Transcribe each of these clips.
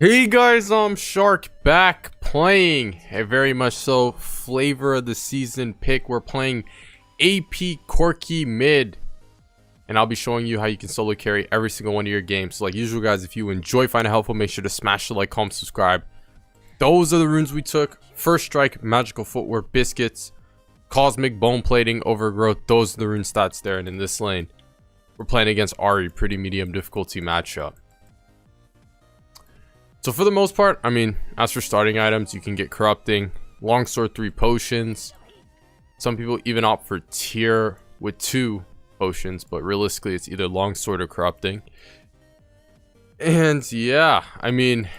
Hey guys, I'm Shark back playing a very much so flavor of the season pick. We're playing AP Corki Mid, and I'll be showing you how you can solo carry every single one of your games. So like usual guys, if you enjoy, find it helpful, make sure to smash the like, comment, subscribe. Those are the runes we took. First Strike, Magical Footwork, Biscuits, Cosmic Bone Plating, Overgrowth. Those are the rune stats there. And in this lane, we're playing against Ari, pretty medium difficulty matchup. So for the most part, I mean, as for starting items, you can get Corrupting, Longsword 3 potions. Some people even opt for Tier with 2 potions, but realistically it's either Longsword or Corrupting. And yeah, I mean,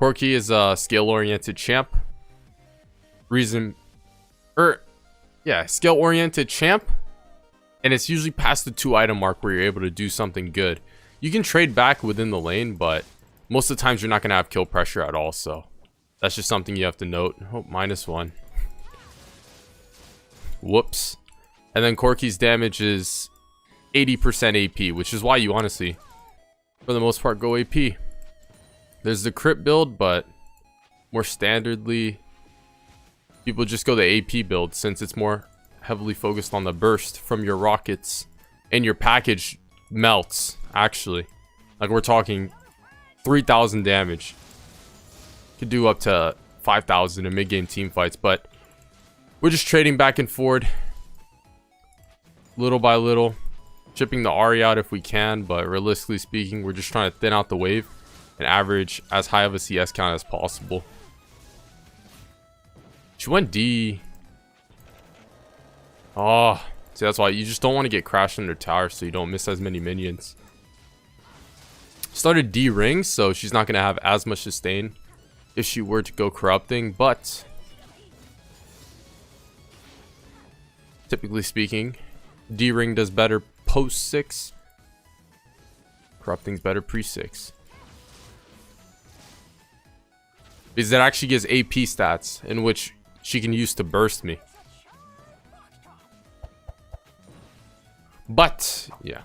Corki is a skill-oriented champ. Skill-oriented champ. And it's usually past the 2 item mark where you're able to do something good. You can trade back within the lane, but most of the times you're not going to have kill pressure at all, so that's just something you have to note. Oh, -1. Whoops. And then Corki's damage is 80% AP, which is why you honestly, for the most part, go AP. There's the crit build, but more standardly, people just go the AP build since it's more heavily focused on the burst from your rockets, and your package melts, actually. Like, we're talking 3,000 damage. Could do up to 5,000 in mid-game team fights, but we're just trading back and forth little by little, chipping the Ari out if we can, but realistically speaking, we're just trying to thin out the wave and average as high of a CS count as possible. She went D. Oh, see, that's why you just don't want to get crashed under tower so you don't miss as many minions. Started D ring, so she's not going to have as much sustain if she were to go Corrupting, but typically speaking, D ring does better post 6. Corrupting's better pre 6. Because it actually gives AP stats in which she can use to burst me. But yeah,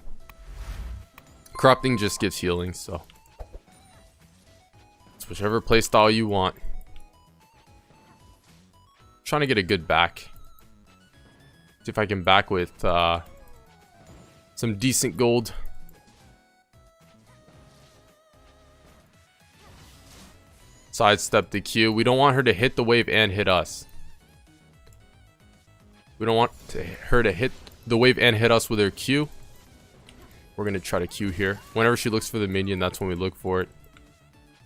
Corrupting just gives healing, so it's whichever playstyle you want. Trying to get a good back. See if I can back with some decent gold. Sidestep the Q. We don't want her to hit the wave and hit us. We don't want her to hit the wave and hit us with her Q. We're going to try to Q here. Whenever she looks for the minion, that's when we look for it.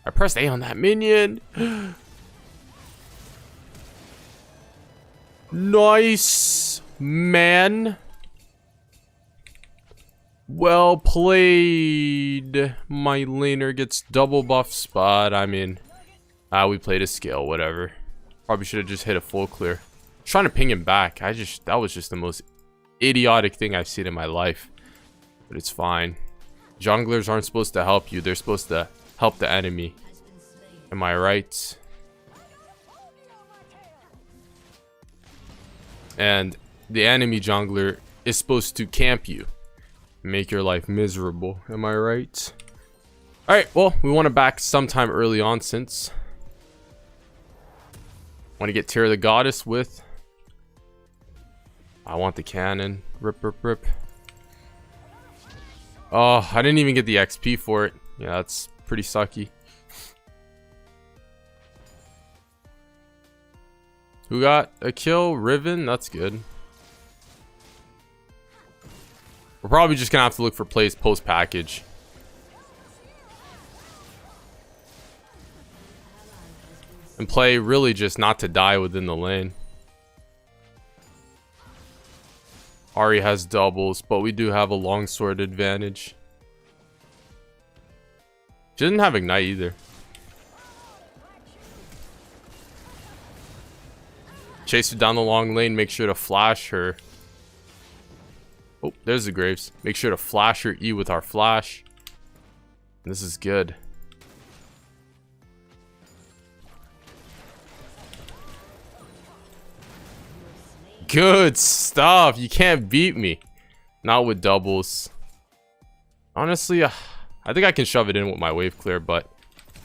I pressed A on that minion. Nice, man. Well played. My laner gets double buff spot. I mean, we played a skill, whatever. Probably should have just hit a full clear. Trying to ping him back. That was just the most idiotic thing I've seen in my life. But it's fine. Junglers aren't supposed to help you. They're supposed to help the enemy. Am I right? And the enemy jungler is supposed to camp you. Make your life miserable. Am I right? Alright, well, we want to back sometime early on since want to get Tear the Goddess with. I want the cannon. Rip, rip, rip. Oh, I didn't even get the XP for it. Yeah, that's pretty sucky. Who got a kill? Riven? That's good. We're probably just gonna have to look for plays post package. And play really just not to die within the lane. Ari has doubles, but we do have a longsword advantage. She doesn't have ignite either. Chase her down the long lane, make sure to flash her. Oh, there's the Graves. Make sure to flash her E with our flash. This is good. Good stuff. You can't beat me. Not with doubles. Honestly, I think I can shove it in with my wave clear, but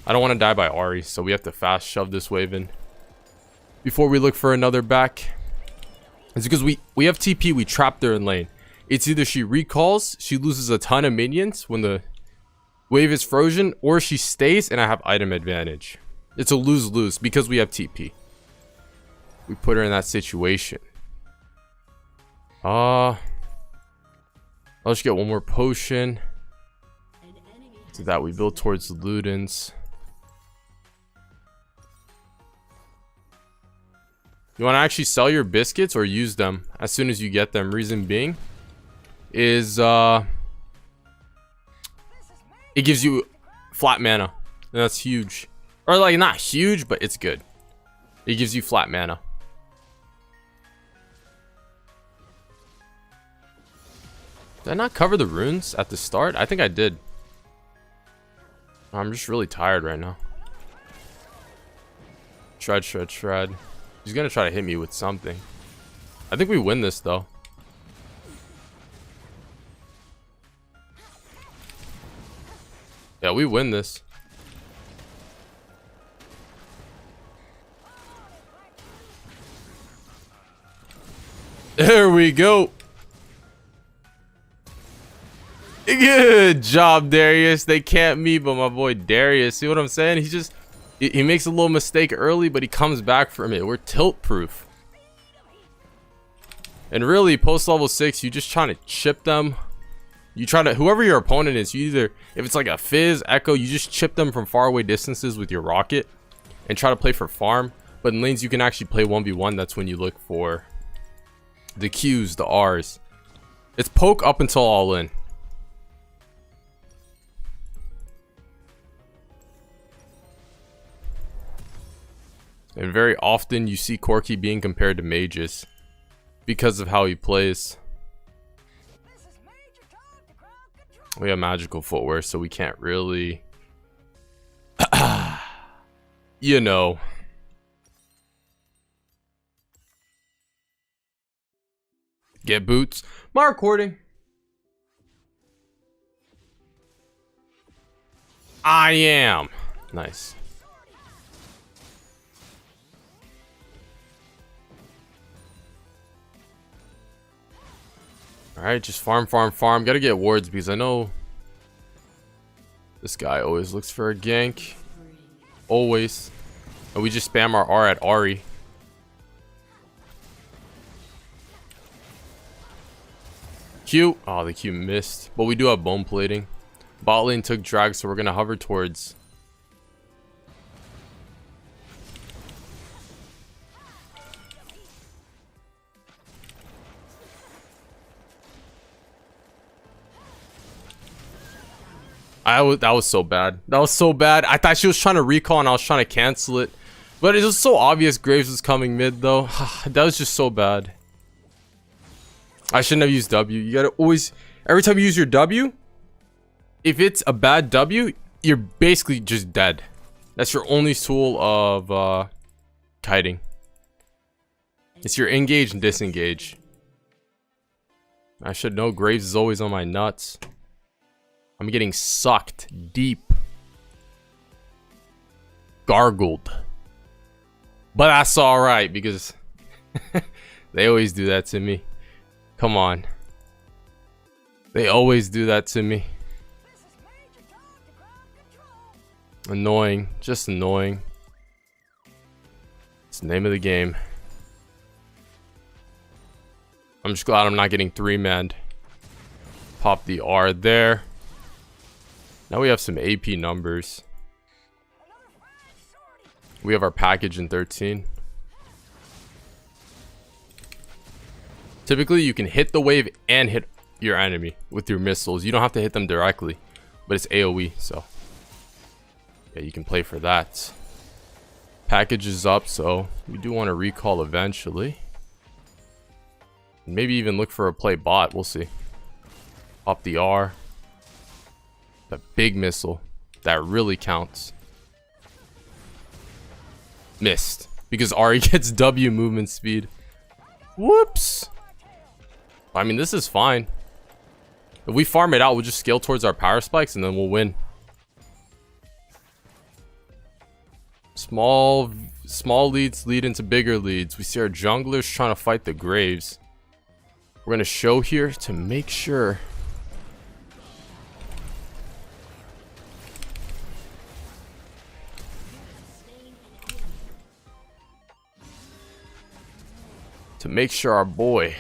I don't want to die by Ahri, so we have to fast shove this wave in before we look for another back. It's because we have TP, we trap her in lane. It's either she recalls, she loses a ton of minions when the wave is frozen, or she stays and I have item advantage. It's a lose-lose because we have TP. We put her in that situation. I'll just get one more potion. To that we build towards the Ludens. You want to actually sell your biscuits or use them as soon as you get them. Reason being is it gives you flat mana, and that's huge. Or like not huge, but it's good. It gives you flat mana. Did I not cover the runes at the start? I think I did. I'm just really tired right now. Shred, shred, shred. He's gonna try to hit me with something. I think we win this though. Yeah, we win this. There we go. Good job, Darius. They can't me, but my boy Darius. See what I'm saying? He makes a little mistake early, but he comes back from it. We're tilt proof. And really, post level 6, you just trying to chip them. You try to, whoever your opponent is, you either, if it's like a Fizz, Echo, you just chip them from far away distances with your rocket and try to play for farm. But in lanes, you can actually play 1v1. That's when you look for the Qs, the Rs. It's poke up until all in. And very often you see Corki being compared to mages because of how he plays. We have magical footwear, so we can't really, you know. Get boots. My recording. I am. Nice. Alright, just farm, farm, farm. Gotta get wards because I know this guy always looks for a gank. Always. And we just spam our R at Ahri. Q. Oh, the Q missed. But we do have bone plating. Bot lane took drag, so we're gonna hover towards. That was so bad. That was so bad. I thought she was trying to recall and I was trying to cancel it. But it was so obvious Graves was coming mid though. That was just so bad. I shouldn't have used W. You gotta always, every time you use your W, if it's a bad W, you're basically just dead. That's your only tool of kiting. It's your engage and disengage. I should know Graves is always on my nuts. I'm getting sucked deep. Gargled. But that's alright because they always do that to me. Come on. They always do that to me. Annoying. Just annoying. It's the name of the game. I'm just glad I'm not getting 3-manned. Pop the R there. Now we have some AP numbers. We have our package in 13. Typically, you can hit the wave and hit your enemy with your missiles. You don't have to hit them directly, but it's AoE, so yeah, you can play for that. Package is up, so we do want to recall eventually. Maybe even look for a play bot. We'll see. Pop the R. That big missile. That really counts. Missed. Because Ahri gets W movement speed. Whoops. I mean, this is fine. If we farm it out, we'll just scale towards our power spikes and then we'll win. Small leads lead into bigger leads. We see our junglers trying to fight the Graves. We're gonna show here to make sure. To make sure our boy.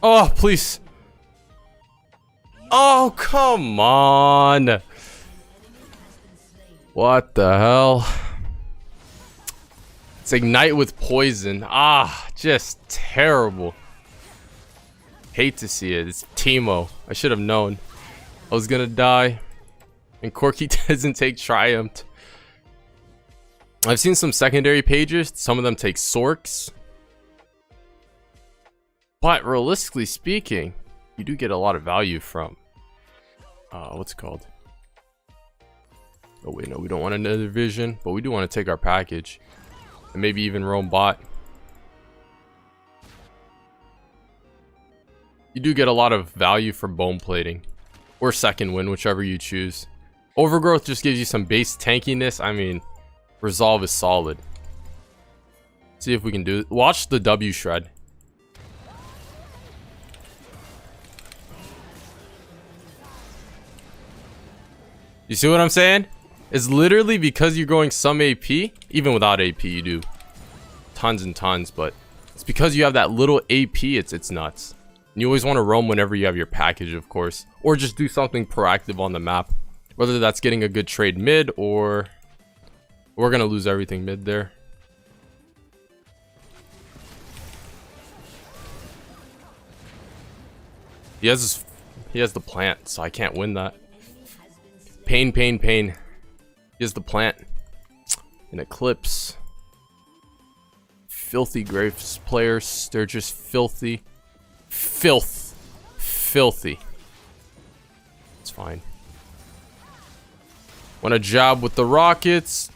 Oh, please. Oh, come on. What the hell? It's ignite with poison. Ah, just terrible. Hate to see it. It's Teemo. I should have known. I was gonna die. And Corki doesn't take Triumph. I've seen some secondary pages. Some of them take Sorks. But realistically speaking, you do get a lot of value from what's it called? Oh wait, no, we don't want another vision, but we do want to take our package. And maybe even roam bot. You do get a lot of value from bone plating. Or second win, whichever you choose. Overgrowth just gives you some base tankiness. I mean, resolve is solid. See if we can do it. Watch the W shred. You see what I'm saying? It's literally because you're going some AP. Even without AP, you do tons and tons. But it's because you have that little AP. It's nuts. And you always want to roam whenever you have your package, of course. Or just do something proactive on the map. Whether that's getting a good trade mid or... We're going to lose everything mid there. He has the plant, so I can't win that. Pain. He has the plant. An Eclipse. Filthy Graves players. They're just filthy. Filthy. It's fine. Want a job with the Rockets?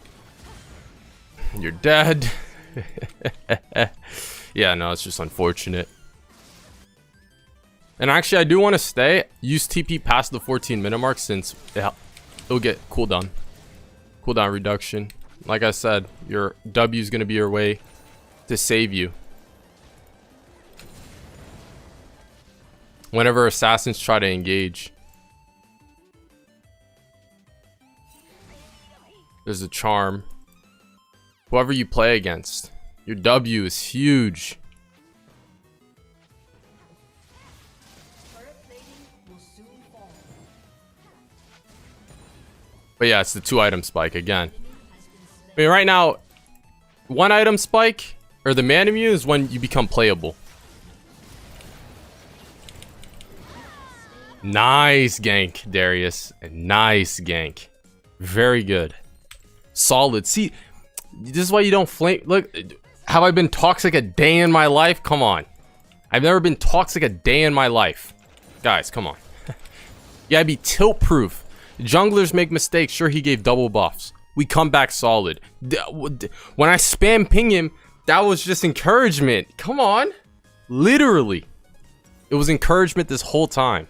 You're dead. Yeah, no, it's just unfortunate. And actually, I do want to stay. Use TP past the 14-minute mark since it'll get cooldown reduction. Like I said, your W is going to be your way to save you. Whenever assassins try to engage. There's a charm. Whoever you play against, your W is huge. But yeah, it's the 2-item spike again. I mean, right now, 1-item spike or the man immune is when you become playable. Nice gank, Darius. Nice gank. Very good. Solid. See, this is why you don't flame. Look, have I been toxic a day in my life? Come on. I've never been toxic a day in my life. Guys, come on. You gotta be tilt proof. Junglers make mistakes. Sure, he gave double buffs. We come back solid. When I spam ping him, that was just encouragement. Come on. Literally. It was encouragement this whole time.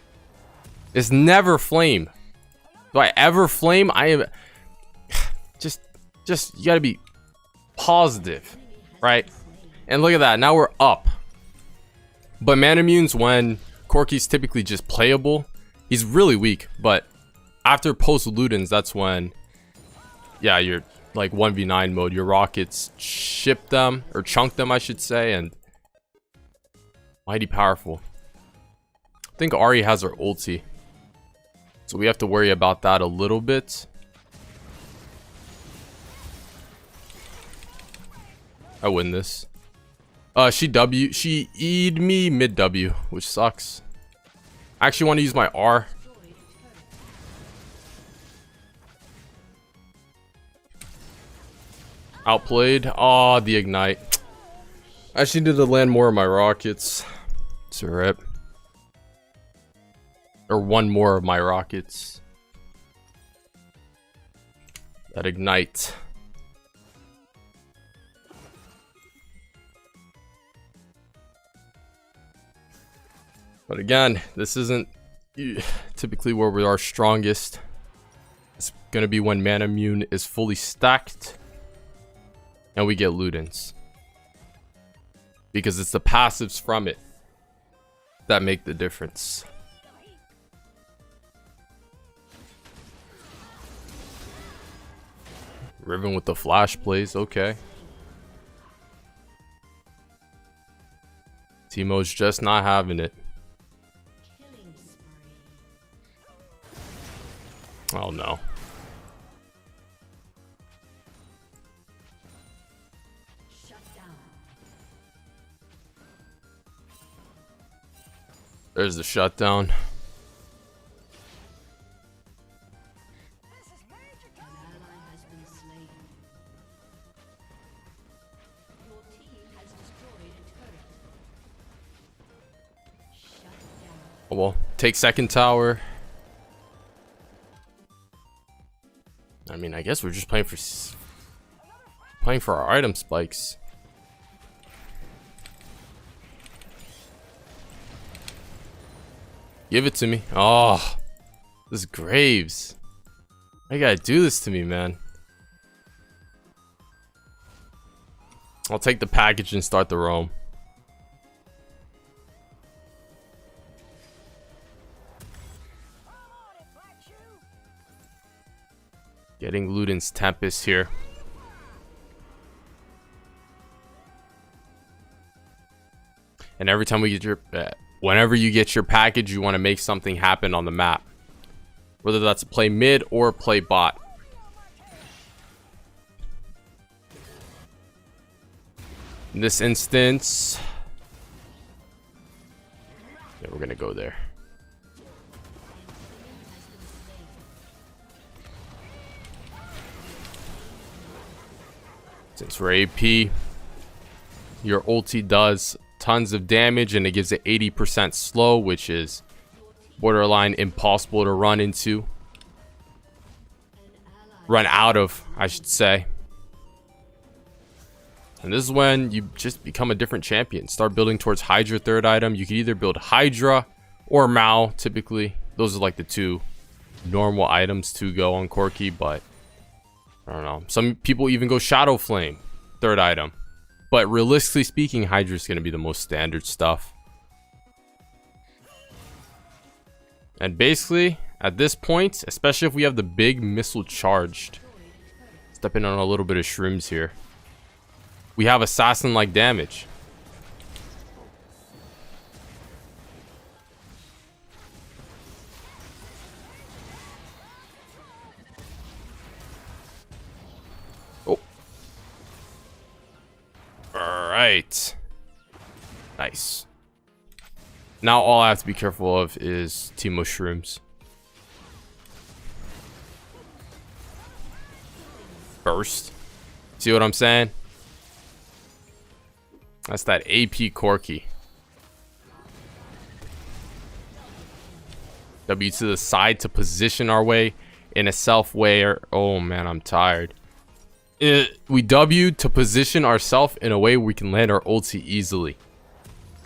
It's never flame. Do I ever flame? I am... Just, you gotta be positive, right? And look at that. Now we're up. But man immune's when Corki's typically just playable. He's really weak, but after post Ludens, that's when, yeah, you're like 1v9 mode. Your rockets ship them, or chunk them, I should say, and mighty powerful. I think Ari has her ulti, so we have to worry about that a little bit. I win this. She E'd me mid W, which sucks. I actually want to use my R. Outplayed. Oh, the ignite. I actually need to land more of my rockets. It's a rip. Or one more of my rockets. That ignite. But again, this isn't typically where we are strongest. It's gonna be when Mana Immune is fully stacked. And we get Ludens. Because it's the passives from it that make the difference. Riven with the flash plays, okay. Teemo's just not having it. Oh no. There's the shutdown. Oh well, take second tower. I mean, I guess we're just playing for our item spikes. Give it to me. Oh, this Graves. Why you gotta do this to me, man? I'll take the package and start the roam. Getting Luden's Tempest here. And every time we get your... whenever you get your package, you want to make something happen on the map. Whether that's play mid or play bot. In this instance... yeah, we're going to go there. Since we're AP, your ulti does tons of damage and it gives it 80% slow, which is borderline impossible to run out of, I should say. And this is when you just become a different champion. Start building towards Hydra third item. You can either build Hydra or Mao, typically. Those are like the two normal items to go on Corki, but I don't know. Some people even go Shadow Flame, third item. But realistically speaking, Hydra is going to be the most standard stuff. And basically, at this point, especially if we have the big missile charged, stepping on a little bit of shrooms here, we have assassin-like damage. Alright. Nice. Now all I have to be careful of is Teemo shrooms. Burst. See what I'm saying? That's that AP Corki. W to the side to position our way in a self-way. Oh man, I'm tired. We W to position ourselves in a way we can land our ulti easily.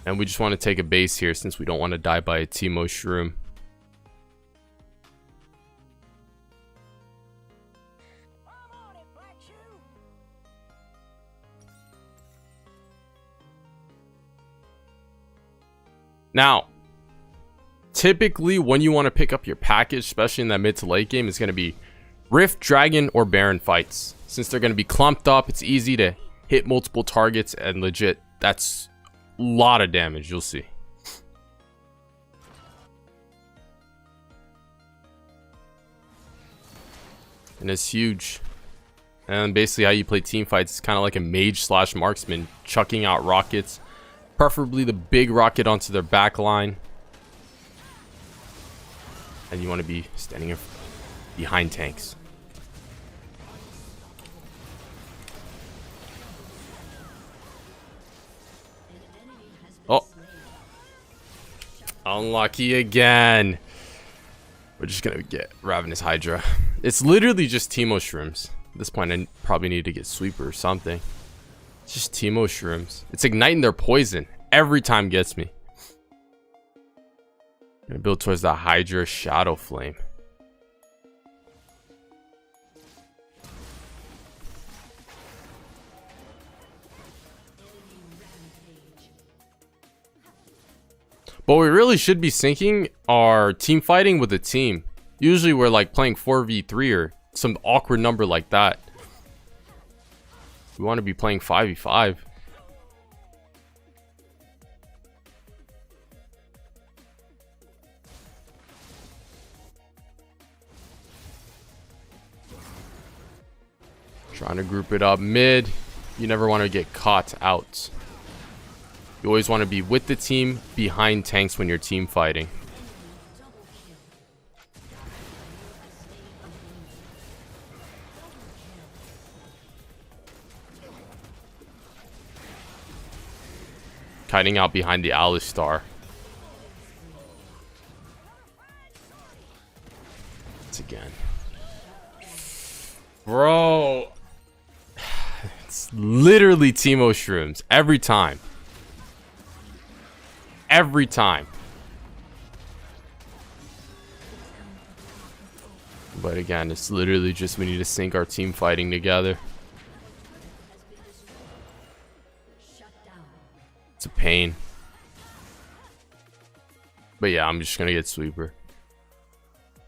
And we just want to take a base here since we don't want to die by a Teemo shroom. Now, typically when you want to pick up your package, especially in that mid to late game, it's going to be Rift, Dragon, or Baron fights. Since they're going to be clumped up, it's easy to hit multiple targets, and legit, that's a lot of damage, you'll see. And it's huge. And basically how you play team fights is kind of like a mage slash marksman, chucking out rockets. Preferably the big rocket onto their back line. And you want to be standing behind tanks. Oh. Unlucky again. We're just going to get Ravenous Hydra. It's literally just Teemo shrooms. At this point, I probably need to get Sweeper or something. It's just Teemo shrooms. It's igniting their poison. Every time gets me. I'm going to build towards the Hydra Shadow Flame. But we really should be syncing our team fighting with a team. Usually we're like playing 4v3 or some awkward number like that. We want to be playing 5v5. Trying to group it up mid. You never want to get caught out. You always want to be with the team behind tanks when you're team fighting. Kiting out behind the Alistar. It's again. Bro. It's literally Teemo shrooms every time. Every time. But again, it's literally just we need to sync our team fighting together. It's a pain. But yeah, I'm just gonna get sweeper.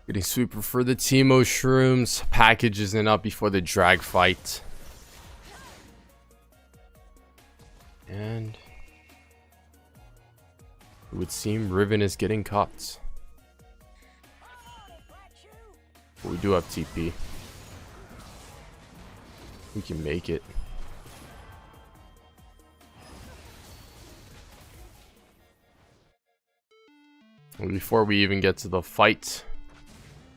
Getting sweeper for the Teemo shrooms. Package isn't up before the drag fight. And it would seem Riven is getting caught. But we do have TP. We can make it. And before we even get to the fight,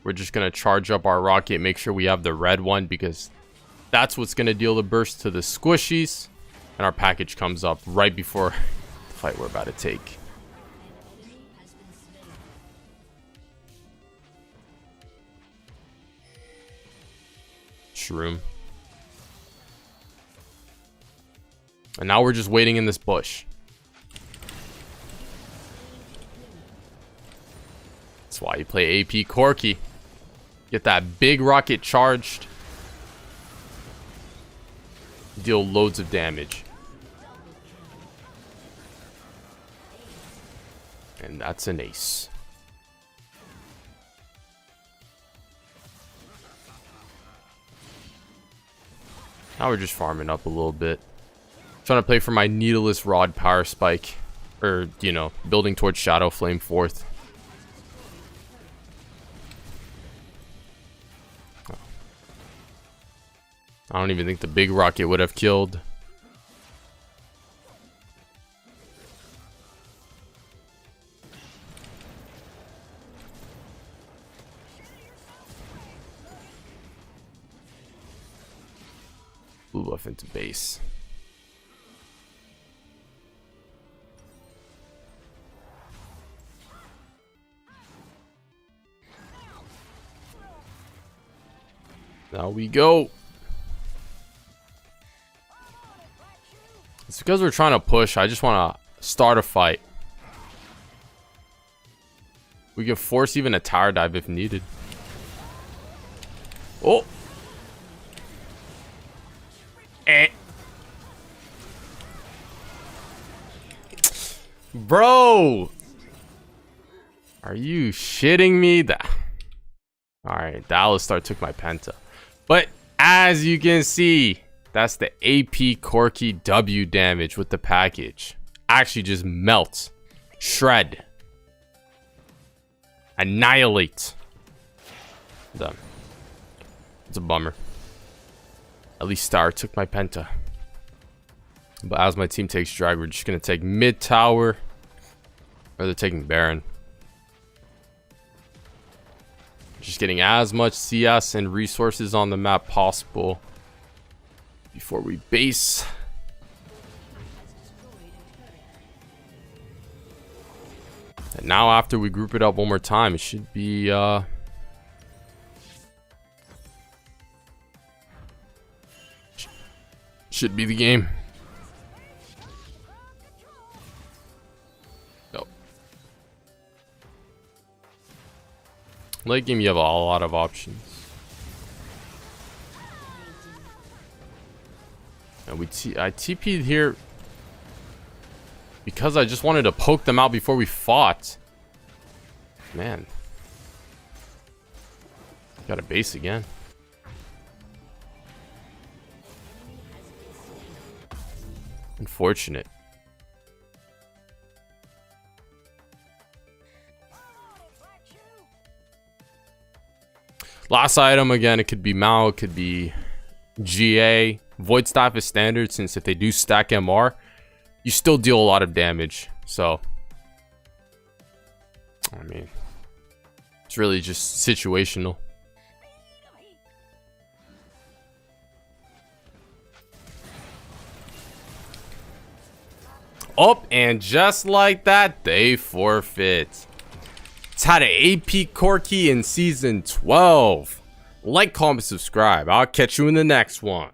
we're just going to charge up our rocket, make sure we have the red one, because that's what's going to deal the burst to the squishies. And our package comes up right before the fight we're about to take. Shroom. And now we're just waiting in this bush. That's why you play AP Corki. Get that big rocket charged. Deal loads of damage. And that's an ace. Now we're just farming up a little bit. Trying to play for my needleless rod power spike. Or, you know, building towards Shadow Flame 4th. I don't even think the big rocket would have killed. Blue buff into base. Now we go. It's because we're trying to push. I just want to start a fight. We can force even a tower dive if needed. Oh. Bro. Are you shitting me? Alright, the Alistar took my penta. But as you can see, that's the AP Corki W damage with the package. Actually just melts. Shred. Annihilate. Done. It's a bummer. At least Star took my penta. But as my team takes drag, we're just going to take mid tower. Or they're taking Baron. Just getting as much CS and resources on the map possible before we base. And now after we group it up one more time, it should be should be the game. Nope. Late game you have a lot of options. And I TP'd here. Because I just wanted to poke them out before we fought. Man. Got a base again. Unfortunate. Last item, again, it could be Mao, it could be GA. Void Staff is standard, since if they do stack MR, you still deal a lot of damage. So, I mean, it's really just situational. Oh, and just like that, they forfeit. It's had an AP Corki in Season 12. Like, comment, subscribe. I'll catch you in the next one.